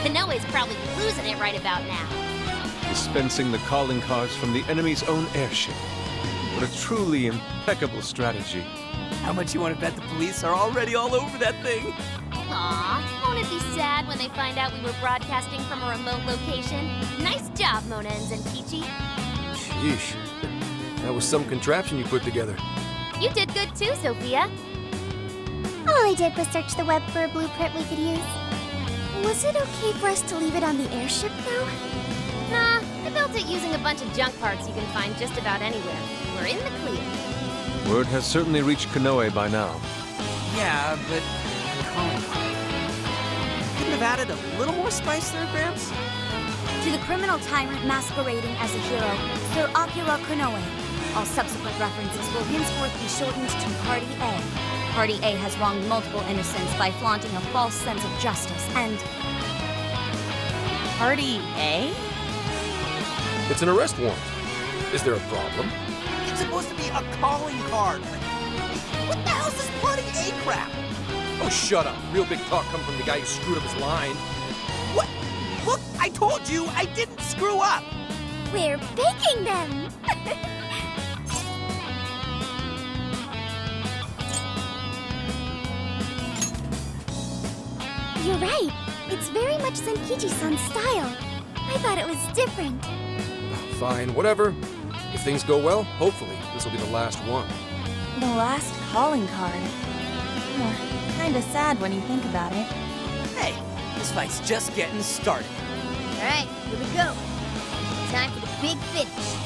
Konoe's probably losing it right about now. Dispensing the calling cards from the enemy's own airship. What a truly impeccable strategy. How much you want to bet the police are already all over that thing? Aw, won't it be sad when they find out we were broadcasting from a remote location? Nice job, Mona and Zenkichi. Sheesh. That was some contraption you put together. You did good too, Sophia. All I did was search the web for a blueprint we could use. Was it okay for us to leave it on the airship, though? Nah, I built it using a bunch of junk parts you can find just about anywhere. We're in the clear. Word has certainly reached Konoe by now. Yeah, but... couldn't have added a little more spice there, Gramps? To the criminal tyrant masquerading as a hero, Sir Akira Konoe. All subsequent references will henceforth be shortened to Party A. Party A has wronged multiple innocents by flaunting a false sense of justice and... Party A? It's an arrest warrant. Is there a problem? It's supposed to be a calling card. What the hell's this Party A crap? Oh, shut up. Real big talk come from the guy who screwed up his line. What? Look, I told you I didn't screw up. We're baking them! You're right. It's very much Zenkichi-san's style. I thought it was different. Fine, whatever. If things go well, hopefully this will be the last one. The last calling card. Kinda sad when you think about it. Hey, this fight's just getting started. All right, here we go. Time for the big finish.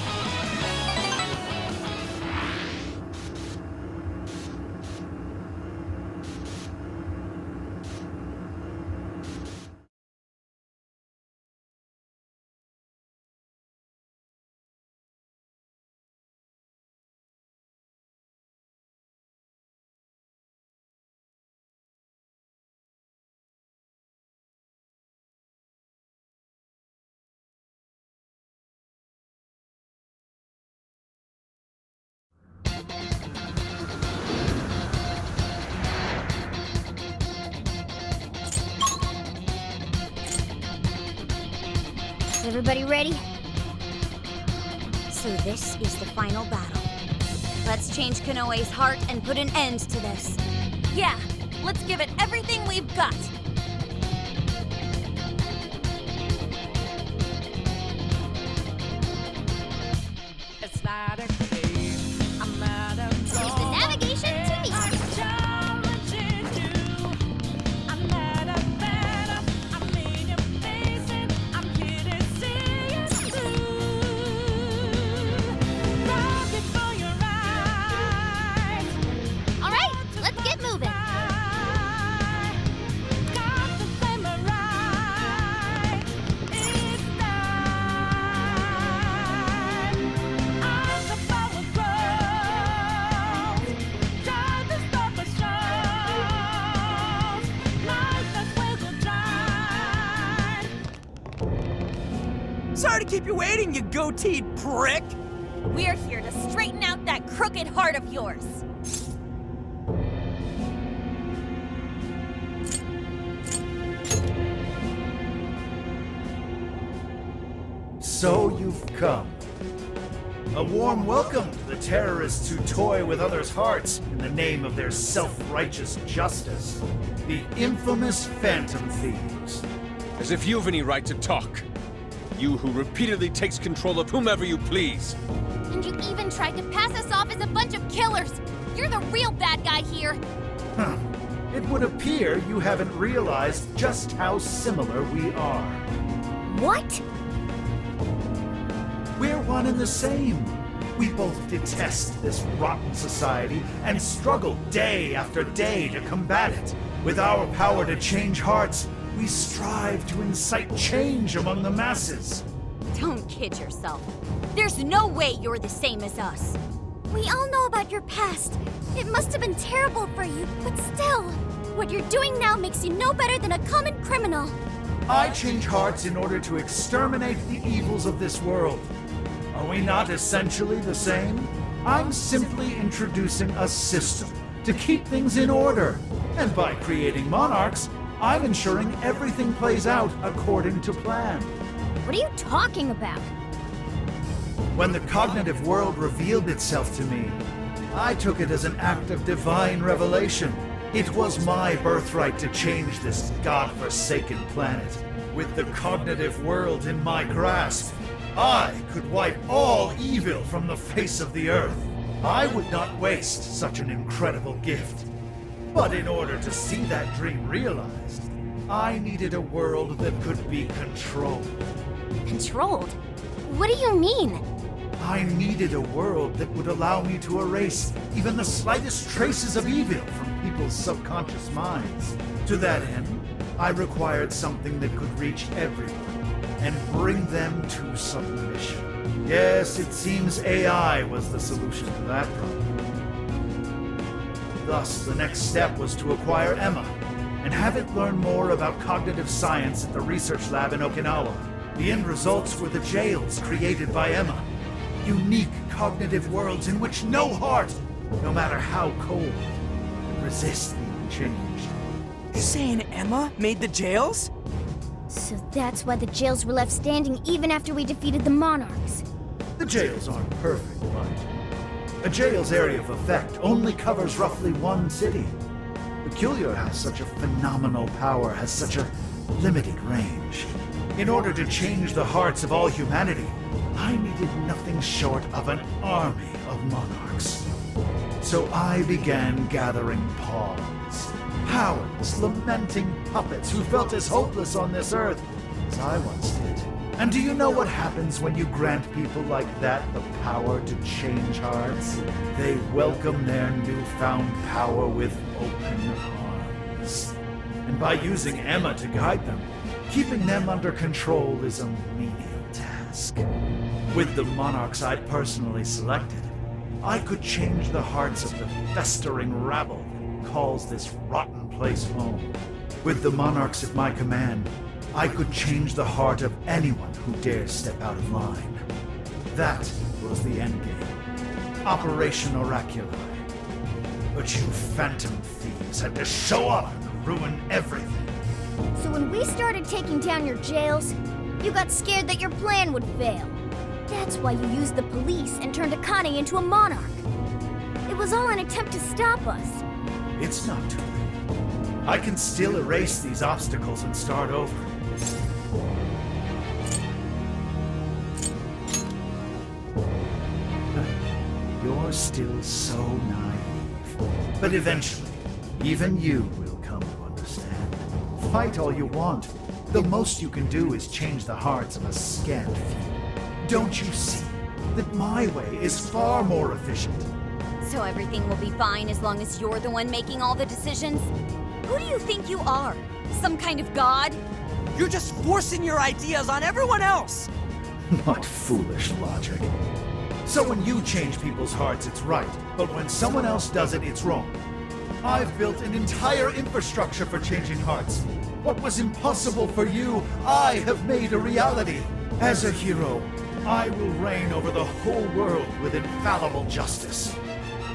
Everybody ready? So this is the final battle. Let's change Konoe's heart and put an end to this. Yeah, let's give it everything we've got. It's not a game. I'm not a Use the navigation to meet. All right, let's get moving. Sorry to keep you waiting, you goateed prick. We're here to straighten out that crooked heart of yours. So you've come. A warm welcome to the terrorists who toy with others' hearts in the name of their self-righteous justice. The infamous Phantom Thieves. As if you've any right to talk. You who repeatedly takes control of whomever you please. And you even tried to pass us off as a bunch of killers. You're the real bad guy here. Huh. It would appear you haven't realized just how similar we are. What? We're one and the same. We both detest this rotten society and struggle day after day to combat it. With our power to change hearts, we strive to incite change among the masses. Don't kid yourself. There's no way you're the same as us. We all know about your past. It must have been terrible for you, but still, what you're doing now makes you no better than a common criminal. I change hearts in order to exterminate the evils of this world. Are we not essentially the same? I'm simply introducing a system to keep things in order. And by creating monarchs, I'm ensuring everything plays out according to plan. What are you talking about? When the cognitive world revealed itself to me, I took it as an act of divine revelation. It was my birthright to change this godforsaken planet. With the cognitive world in my grasp, I could wipe all evil from the face of the earth. I would not waste such an incredible gift. But in order to see that dream realized, I needed a world that could be controlled. Controlled? What do you mean? I needed a world that would allow me to erase even the slightest traces of evil from people's subconscious minds. To that end, I required something that could reach everyone and bring them to submission. Yes, it seems AI was the solution to that problem. Thus, the next step was to acquire Emma and have it learn more about cognitive science at the research lab in Okinawa. The end results were the jails created by Emma. Unique cognitive worlds in which no heart, no matter how cold, could resist being changed. You're saying Emma made the jails? So that's why the jails were left standing even after we defeated the Monarchs. The jails aren't perfect, but a jail's area of effect only covers roughly one city. Peculiar has such a phenomenal power, has such a limited range. In order to change the hearts of all humanity, I needed nothing short of an army of monarchs. So I began gathering pawns, powerless, lamenting puppets who felt as hopeless on this earth as I once did. And do you know what happens when you grant people like that the power to change hearts? They welcome their newfound power with open arms. And by using Emma to guide them, keeping them under control is a menial task. With the monarchs I'd personally selected, I could change the hearts of the festering rabble that calls this rotten place home. With the monarchs at my command, I could change the heart of anyone who dares step out of line. That was the endgame. Operation Oraculi. But you phantom thieves had to show up and ruin everything. So when we started taking down your jails, you got scared that your plan would fail. That's why you used the police and turned Akane into a monarch. It was all an attempt to stop us. It's not too late. I can still erase these obstacles and start over. You're still so naive. But eventually, even you will come to understand. Fight all you want. The most you can do is change the hearts of a scant few. Don't you see that my way is far more efficient? So everything will be fine as long as you're the one making all the decisions? Who do you think you are? Some kind of god? You're just forcing your ideas on everyone else! What foolish logic. So when you change people's hearts, it's right. But when someone else does it, it's wrong. I've built an entire infrastructure for changing hearts. What was impossible for you, I have made a reality. As a hero, I will reign over the whole world with infallible justice.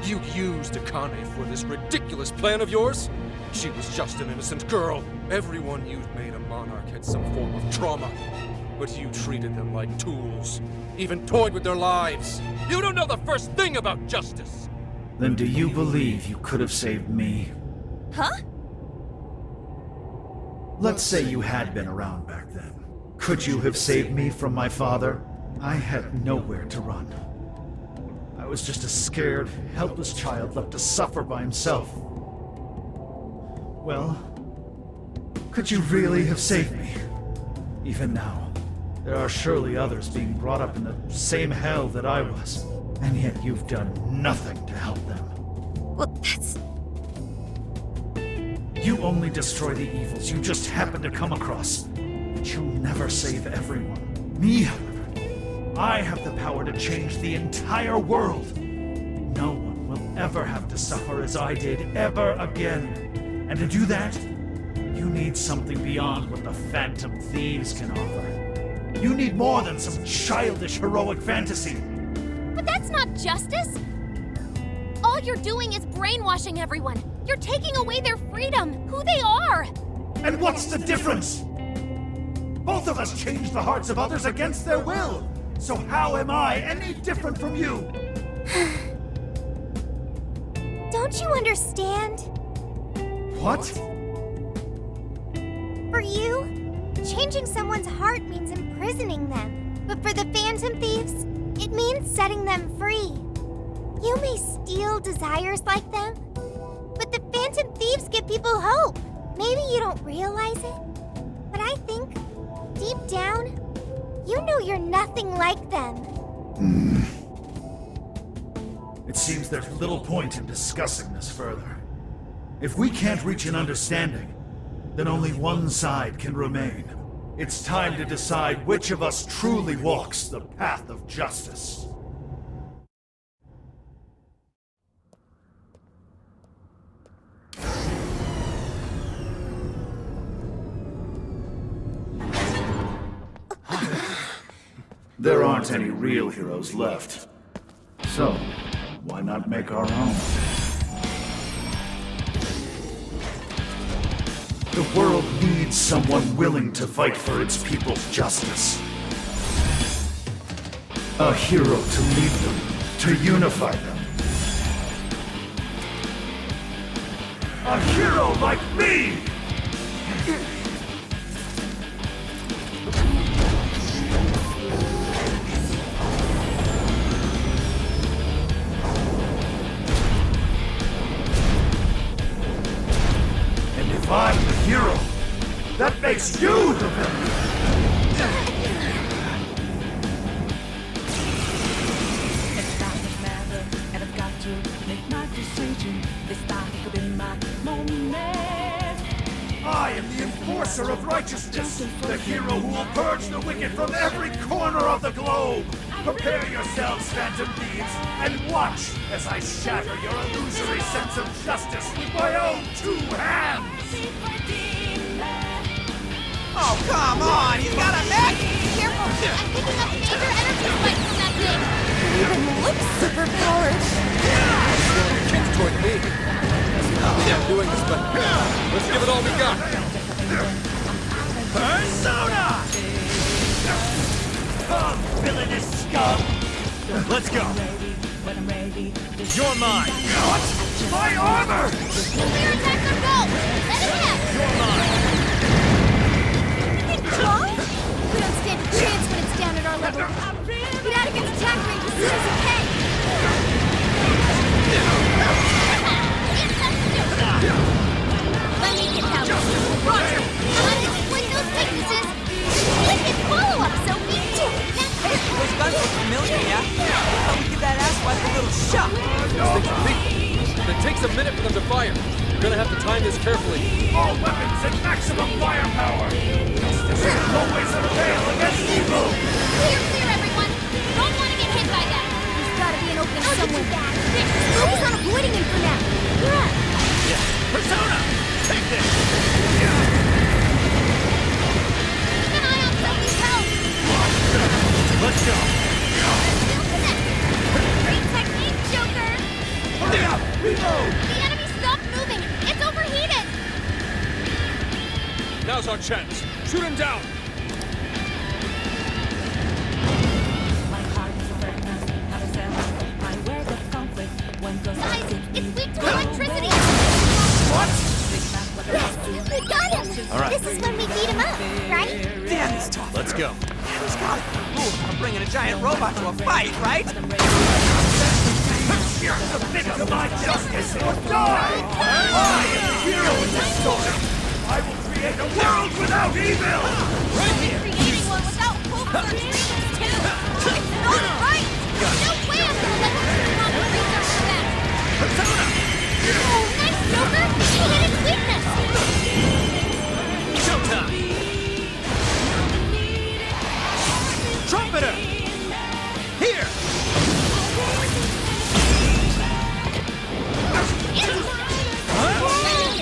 You used Akane for this ridiculous plan of yours? She was just an innocent girl. Everyone you've made a monarch had some form of trauma. But you treated them like tools, even toyed with their lives. You don't know the first thing about justice! Then do you believe you could have saved me? Huh? Let's say you had been around back then. Could you have saved me from my father? I had nowhere to run. I was just a scared, helpless child left to suffer by himself. Well, could you really have saved me? Even now, there are surely others being brought up in the same hell that I was, and yet you've done nothing to help them. Well, that's... You only destroy the evils you just happen to come across, but you'll never save everyone. Me, however, I have the power to change the entire world. No one will ever have to suffer as I did ever again. And to do that, you need something beyond what the Phantom Thieves can offer. You need more than some childish heroic fantasy. But that's not justice! All you're doing is brainwashing everyone. You're taking away their freedom, who they are. And what's the difference? Both of us change the hearts of others against their will. So how am I any different from you? Don't you understand? What? For you, changing someone's heart means imprisoning them. But for the Phantom Thieves, it means setting them free. You may steal desires like them, but the Phantom Thieves give people hope. Maybe you don't realize it, but I think, deep down, you know you're nothing like them. It seems there's little point in discussing this further. If we can't reach an understanding, then only one side can remain. It's time to decide which of us truly walks the path of justice. There aren't any real heroes left. So, why not make our own? The world needs someone willing to fight for its people's justice. A hero to lead them, to unify them. A hero like me! If I'm the hero, that makes you the villain! It's doesn't matter, and I've got to make my decision. This time could be my moment. I am the enforcer of righteousness, the hero who will purge the wicked from every corner of the globe! Prepare yourselves, Phantom Thieves, and watch as I shatter your illusory sense of justice with my own 2 hands! Oh, come on! He's got a mech! Careful! I'm picking up major energy spikes from that thing! It even looks super powered. Kids toward me. I'm doing this, but let's give it all we got. Persona! Come, villainous scum! Let's go! You're mine! What? My armor! Clear attack their goal! Let it hit! You're mine! Wrong? We don't stand a chance when it's down at our level. Get out of its attack range as soon as you can! Let me get that one. Roger! I'll exploit those weaknesses! Wicked follow-up, Sophie! Those guns look familiar, yeah? How we give that asswipe a little shot? These things are lethal. It takes a minute for them to fire. We're gonna have to time this carefully. All weapons at maximum firepower! Justice will always prevail against evil! Clear, everyone! Don't want to get hit by that! There's gotta be an opening somewhere. Focus on avoiding him for now. Yeah. Persona! Take this! Keep an eye on Sophie's health! Let's go! Great technique, Joker! Hurry up! Reload! The enemy stopped moving! It's overheated! Now's our chance. Shoot him down. My heart is a furnace, not a cell. My world of conflict, one goes Guys, it's weak to electricity! What? Yes, we got him! All right. This is when we beat him up, right? Damn, he's tough. Let's go. He's got it. Ooh, I'm bringing a giant robot to a fight, right? You're submit to my justice or die! I am the hero in this story! I will create a world without evil! Creating one without hope for dreams, too! It's not right! No way I'm gonna let this turn off the research for that! Persona! Oh, nice, Joker! You hit its weakness! Showtime! Trumpeter! Here!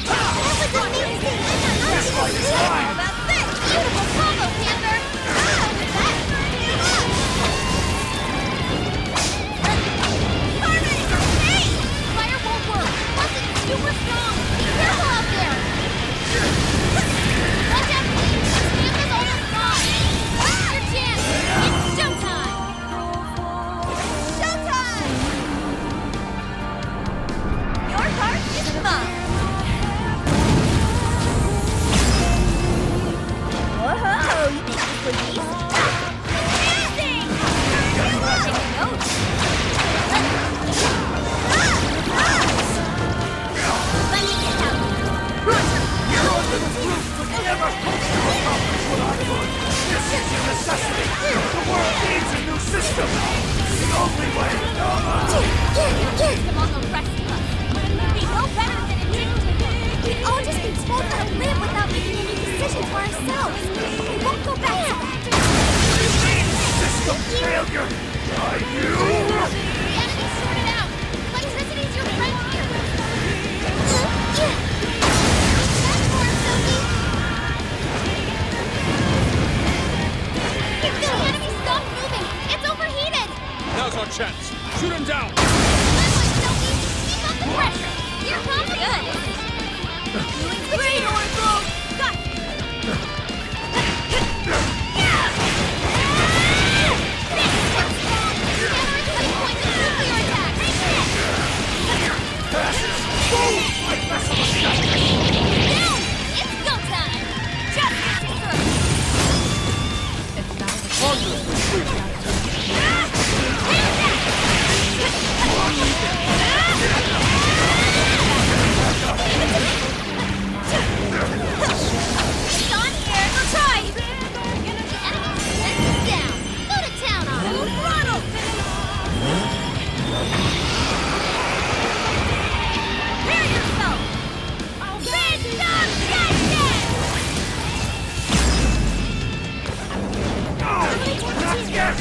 That was amazing! This fight is mine! That's it! Beautiful close! We won't go back to that! System failure! Are you? The enemy's sorted out! Electricity's your friend here! Back for it, Sophie! The enemy stopped moving! It's overheated! Now's our chance. Shoot him down. Sophie! Keep up the pressure! Here comes good! Doing great, Oracle! Got it! It's go time! Justice is served! It's on here! Go try! The enemy's defense is down! Go to town on it! Throttle! Prepare yourself! Red Dog Justice! Not yet!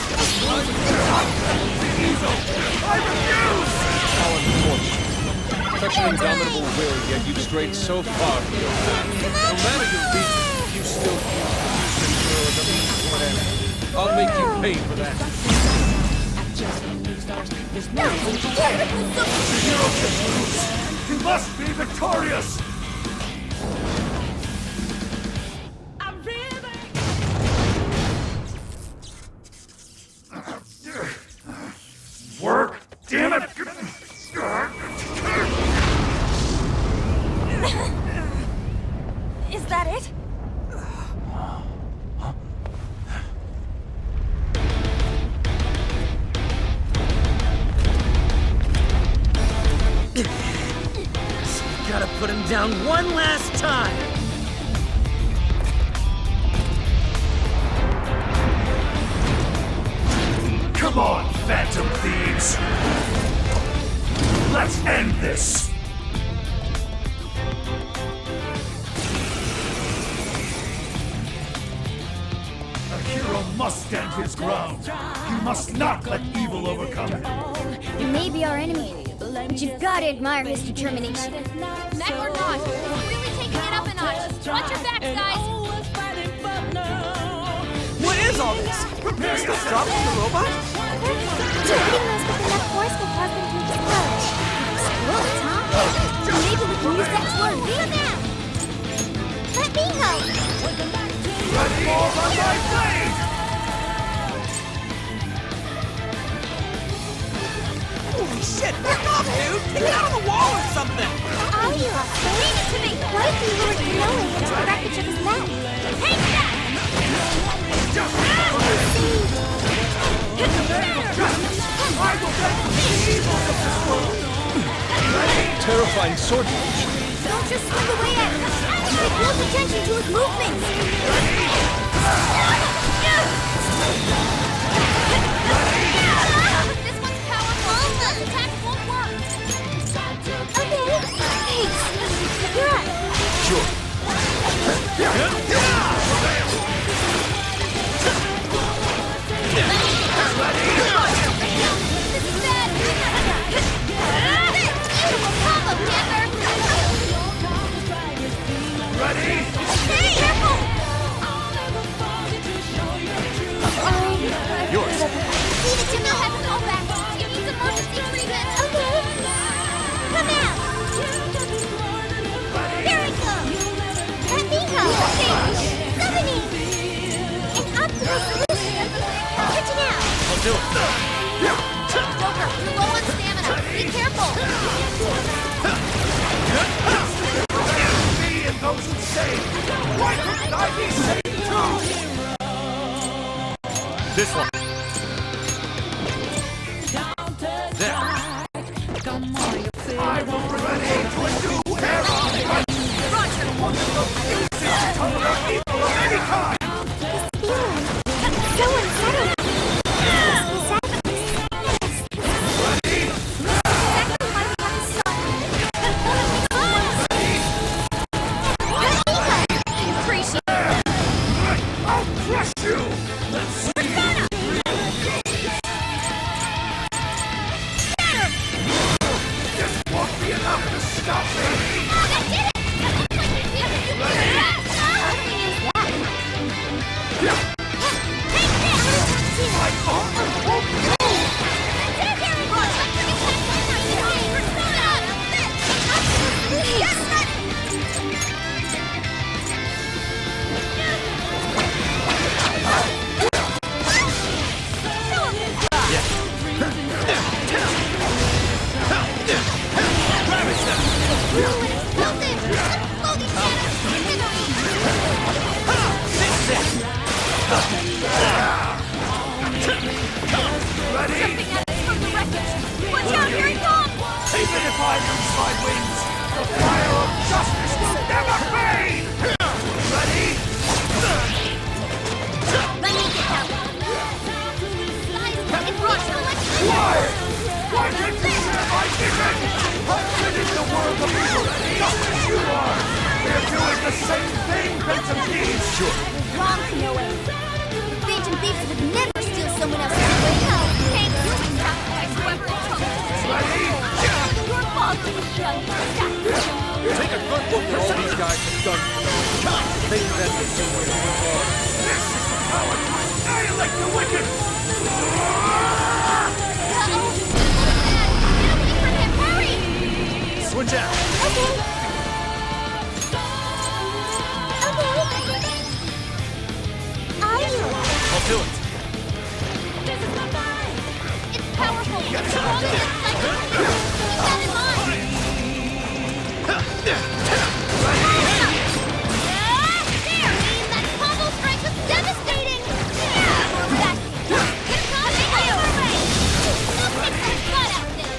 I refuse! How unfortunate. Such an indomitable will, yet you've strayed so far from your path. No matter your reason, you still use the innocent girl as a means to an end. I'll make you pay for that. He must be victorious! Work? Damn it! Is that it? Gotta put him down one last time! Come on, Phantom Thieves! Let's end this! A hero must stand his ground. You must not let evil overcome him. He may be our enemy, but you've got to admire his determination. Mech or not, we're really taking it up a notch. Watch your backs, guys! What is all this? Is this dropping the robot? Hitting those with enough force will cause them to explode. Explode, huh? Maybe we can use that to our advantage. Let me help! Let fall on my blade! Holy shit! Back off, dude! Kick it out on the wall or something! Are you afraid to make what if we lured Kanoe into the wreckage of his mech? Take that! Terrifying sword punch. Don't just swing away at him. Pay close attention to his movements. This one's powerful. That attack won't work. Okay. Thanks. You're up. Sure. This is bad. Beautiful combo, Panther. Ready? Hey, careful! Yours. Leave it to me. Have to go back. She needs emergency treatment. Okay. Come out. Here it comes. Let me help. Summoning. An optimal solution. Catching out. I'll do it. Joker, you're low on stamina. Be careful. Me and those who save! Why couldn't I be saved too? This one. I will ready to undo error! Evil of any kind! Feeling so unsettling. I'll crush you! Let's see! This won't be enough to stop me! Oh, that did it! That looks like it's the other two players. My armor won't go! Even if I lose my wings, the fire of justice will never fade! Ready? Let me get that one. It's Roger. Why? Why can't you share my vision? I'm ridding the world of evil just as you are! They're doing the same thing, Phantom Thieves! Sure. Wrong, Konoe. The Phantom Thieves would never steal someone else's way. No, thanks. You can sacrifice whoever it took. Ready? Your father was young. Take a good look at all these guys have done. Make them the same way you are. This is the power to annihilate the wicked! Switch out! I'll do it. It's powerful. It's strong and psychic. Keep that in mind. There! That combo strike was devastating! We're back. Good call, stay away! Don't take that cut out there!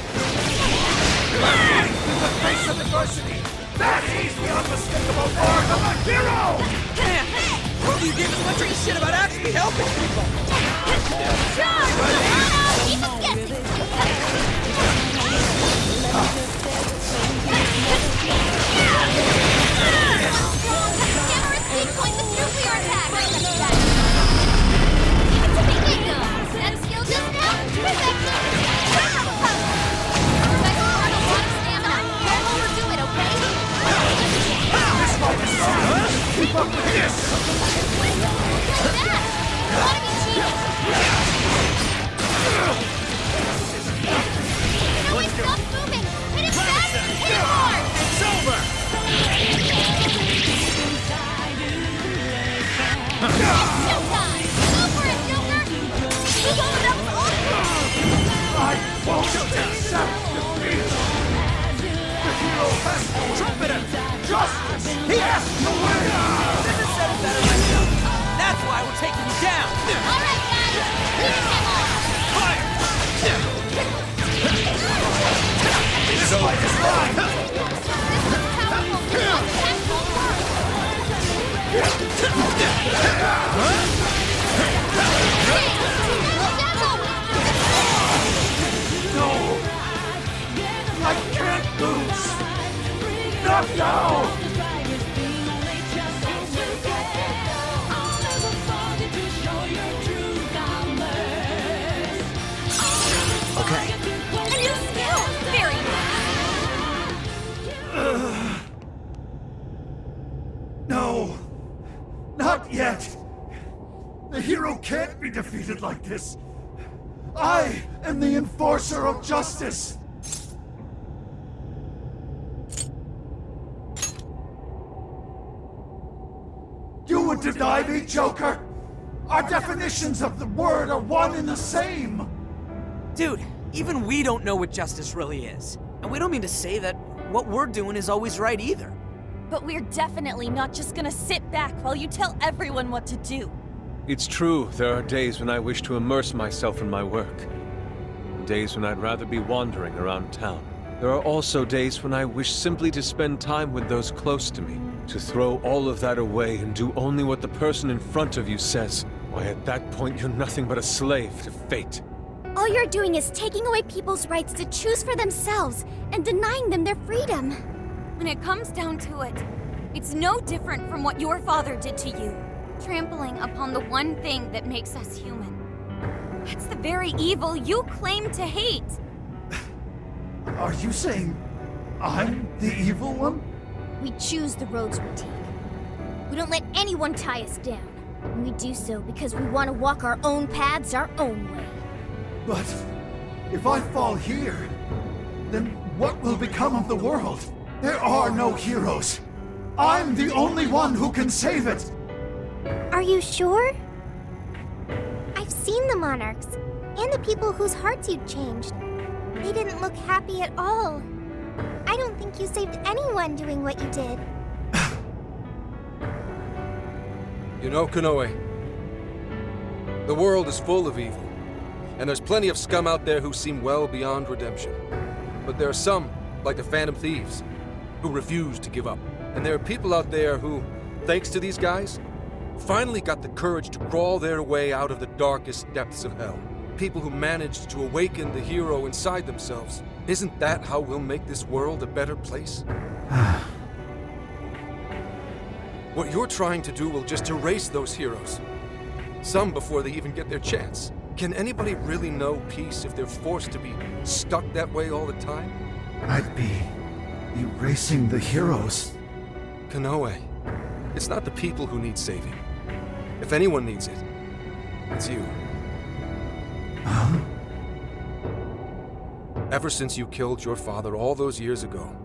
In the face of adversity, that is the unmistakable mark of a hero! Damn! Well, you gave us much of a shit about actually helping people! Keep us guessing! Hammer escape point with nuclear attack! Bingo! That skill just now? Perfection! Turbo power! Perfect part of water stamina. Don't overdo it, okay? This fight is on! Keep up with this! Like that! You wanna be cheating? No, stop moving! Hit it fast! Hit it hard! It's over! Showtime! Go for it, Joker! That was awesome! I won't accept defeat! The hero has trumpeted justice! He has to win! Couldn't have said it better myself. That's why we're taking you down! All right, guys! Finish him off! Fire! This fight is mine! This was powerful! Impactful work! No! I can't lose! Not now! Okay. A new skill! Very nice! No! Not yet! The hero can't be defeated like this! I am the enforcer of justice! You would deny me, Joker? Our definitions of the word are one and the same! Dude, even we don't know what justice really is. And we don't mean to say that what we're doing is always right either. But we're definitely not just gonna sit back while you tell everyone what to do. It's true, there are days when I wish to immerse myself in my work. Days when I'd rather be wandering around town. There are also days when I wish simply to spend time with those close to me. To throw all of that away and do only what the person in front of you says. Why, at that point, you're nothing but a slave to fate. All you're doing is taking away people's rights to choose for themselves and denying them their freedom. When it comes down to it, it's no different from what your father did to you. trampling upon the one thing that makes us human. It's the very evil you claim to hate. Are you saying I'm the evil one? We choose the roads we take. We don't let anyone tie us down. And we do so because we want to walk our own paths our own way. But if I fall here, then what will become of the world? There are no heroes. I'm the only one who can save it. Are you sure? I've seen the monarchs, and the people whose hearts you'd changed. They didn't look happy at all. I don't think you saved anyone doing what you did. You know, Konoe, the world is full of evil, and there's plenty of scum out there who seem well beyond redemption. But there are some, like the Phantom Thieves, who refuse to give up. And there are people out there who, thanks to these guys, finally got the courage to crawl their way out of the darkest depths of hell. People who managed to awaken the hero inside themselves. Isn't that how we'll make this world a better place? What you're trying to do will just erase those heroes. Some before they even get their chance. Can anybody really know peace if they're forced to be stuck that way all the time? I'd be erasing the heroes. Konoe, it's not the people who need saving. If anyone needs it, it's you. Huh? Ever since you killed your father all those years ago,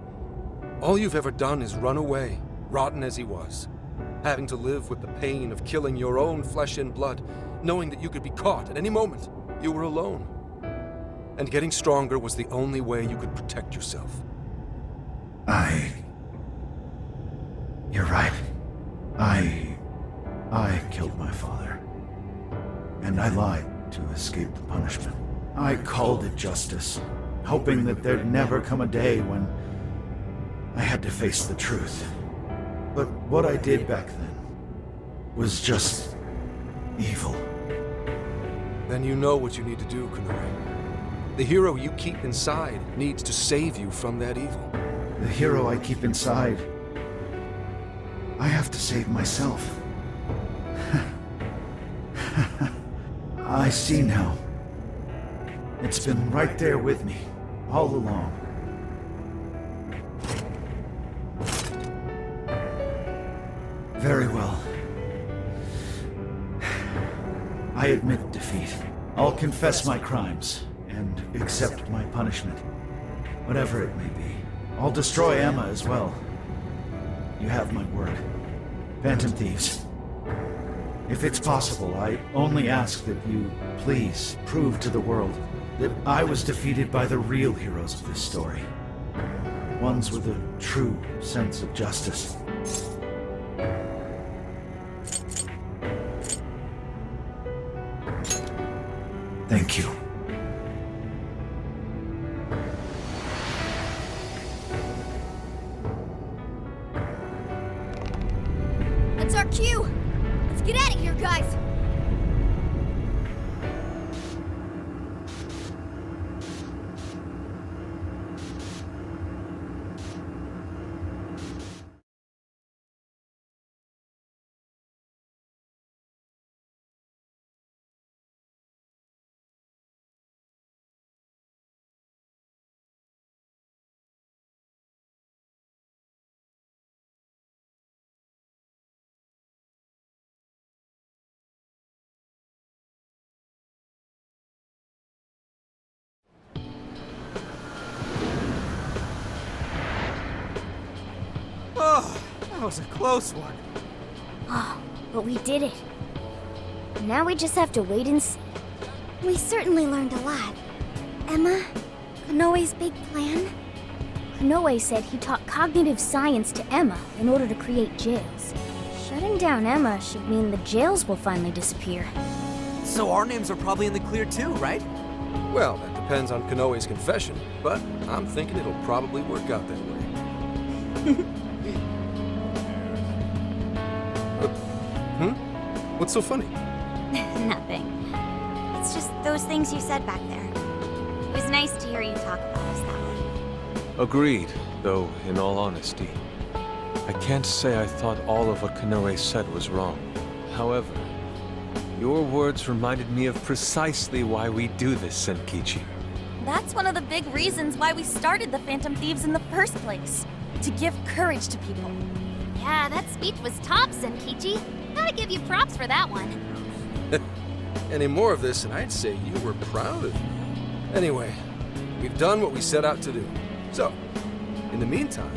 all you've ever done is run away, rotten as he was, having to live with the pain of killing your own flesh and blood, knowing that you could be caught at any moment. You were alone. And getting stronger was the only way you could protect yourself. You're right. I killed my father. And I lied to escape the punishment. I called it justice, hoping that there'd never come a day when I had to face the truth. But what I did back then was just evil. Then you know what you need to do, Konoe. The hero you keep inside needs to save you from that evil. The hero I keep inside, I have to save myself. I see now. It's been right there with me, all along. Very well. I admit defeat. I'll confess my crimes and accept my punishment. Whatever it may be. I'll destroy Emma as well. You have my word. Phantom Thieves. If it's possible, I only ask that you please prove to the world that I was defeated by the real heroes of this story. Ones with a true sense of justice. Thank you. That's our cue. Let's get out of here, guys. Oh, that was a close one. Oh, but we did it. Now we just have to wait and see. We certainly learned a lot. Emma, Konoe's big plan? Konoe said he taught cognitive science to Emma in order to create jails. Shutting down Emma should mean the jails will finally disappear. So our names are probably in the clear too, right? Well, that depends on Konoe's confession, but I'm thinking it'll probably work out that way. What's so funny? Nothing. It's just those things you said back there. It was nice to hear you talk about us that way. Agreed, though, in all honesty, I can't say I thought all of what Konoe said was wrong. However, your words reminded me of precisely why we do this, Senkichi. That's one of the big reasons why we started the Phantom Thieves in the first place. To give courage to people. Yeah, that speech was tops, Senkichi. Gotta give you props for that one. Any more of this, and I'd say you were proud of me. Anyway, we've done what we set out to do. So, in the meantime...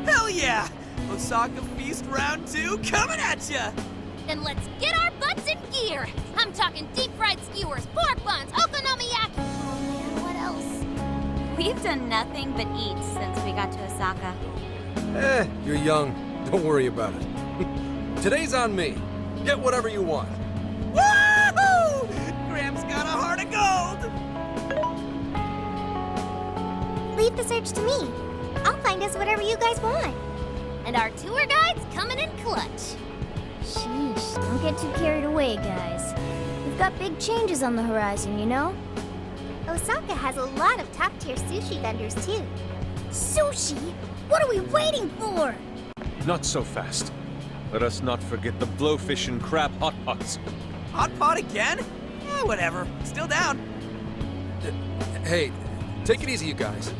Hell yeah! Osaka Feast Round 2 coming at ya! Then let's get our butts in gear. I'm talking deep-fried skewers, pork buns, okonomiyaki. Oh man, what else? We've done nothing but eat since we got to Osaka. You're young. Don't worry about it. Today's on me. Get whatever you want. Woohoo! Graham's got a heart of gold! Leave the search to me. I'll find us whatever you guys want. And our tour guide's coming in clutch. Sheesh, don't get too carried away, guys. We've got big changes on the horizon, you know? Osaka has a lot of top-tier sushi vendors, too. Sushi? What are we waiting for? Not so fast. Let us not forget the blowfish and crab hot pots. Hot pot again? Whatever. Still down. Hey, take it easy, you guys.